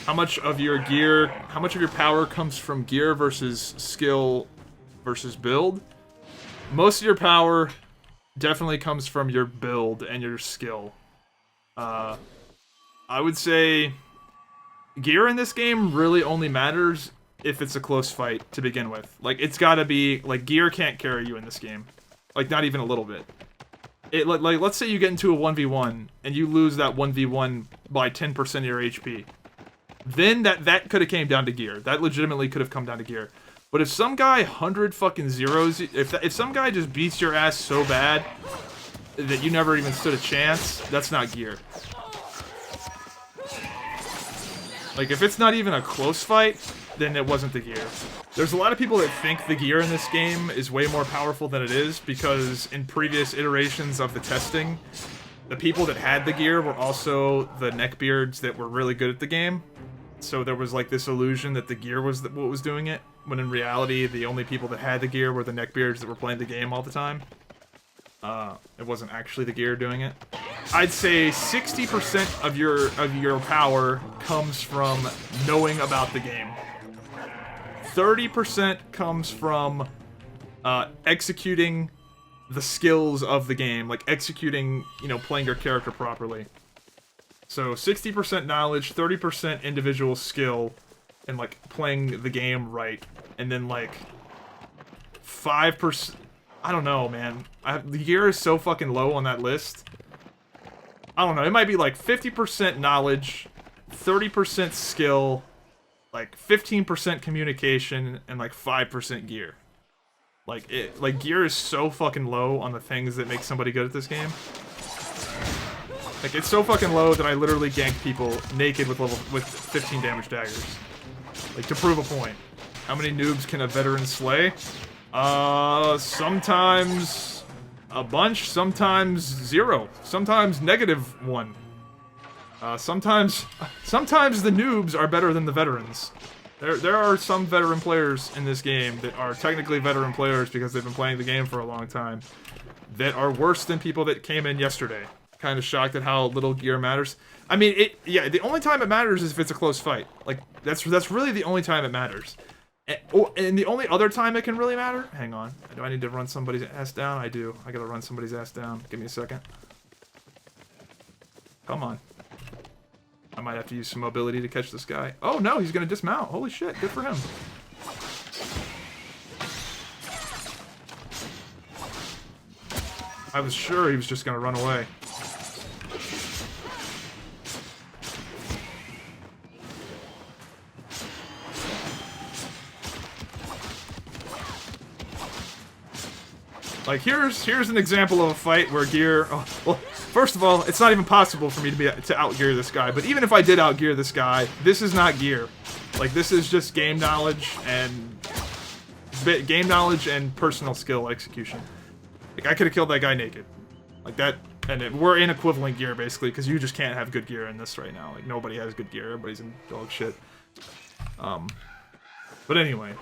how much of your power comes from gear versus skill versus build. Most of your power definitely comes from your build and your skill. I would say gear in this game really only matters if it's a close fight to begin with. Like, it's gotta be, like, gear can't carry you in this game. Like, not even a little bit. Like, let's say you get into a 1v1, and you lose that 1v1 by 10% of your HP. Then that could have came down to gear. That legitimately could have come down to gear. But if some guy 100 fucking zeros, if some guy just beats your ass so bad that you never even stood a chance, that's not gear. Like, if it's not even a close fight, then it wasn't the gear. There's a lot of people that think the gear in this game is way more powerful than it is, because in previous iterations of the testing, the people that had the gear were also the neckbeards that were really good at the game. So there was like this illusion that the gear was what was doing it, when in reality the only people that had the gear were the neckbeards that were playing the game all the time. It wasn't actually the gear doing it. I'd say 60% of your power comes from knowing about the game. 30% comes from executing the skills of the game, like executing, you know, playing your character properly. So 60% knowledge, 30% individual skill, and like playing the game right, and then like 5%. I don't know, man. The gear is so fucking low on that list. I don't know. It might be like 50% knowledge, 30% skill, like 15% communication, and like 5% gear. Like gear is so fucking low on the things that make somebody good at this game. Like, it's so fucking low that I literally ganked people naked with 15 damage daggers. Like, to prove a point. How many noobs can a veteran slay? Sometimes a bunch, sometimes 0, sometimes -1. Sometimes the noobs are better than the veterans. There are some veteran players in this game that are technically veteran players because they've been playing the game for a long time that are worse than people that came in yesterday. Kind of shocked at how little gear matters. I mean, yeah, the only time it matters is if it's a close fight. Like, that's really the only time it matters. And the only other time it can really matter... Hang on. Do I need to run somebody's ass down? I do. I gotta run somebody's ass down. Give me a second. Come on. I might have to use some mobility to catch this guy. Oh, no, he's gonna dismount. Holy shit, good for him. I was sure he was just gonna run away. Like, here's an example of a fight where gear... Oh, well, first of all, it's not even possible for me to outgear this guy, but even if I did outgear this guy, this is not gear. Like, this is just game knowledge and personal skill execution. Like, I could have killed that guy naked. Like, that... And we're in equivalent gear, basically, because you just can't have good gear in this right now. Like, nobody has good gear. Everybody's in dog shit. But anyway...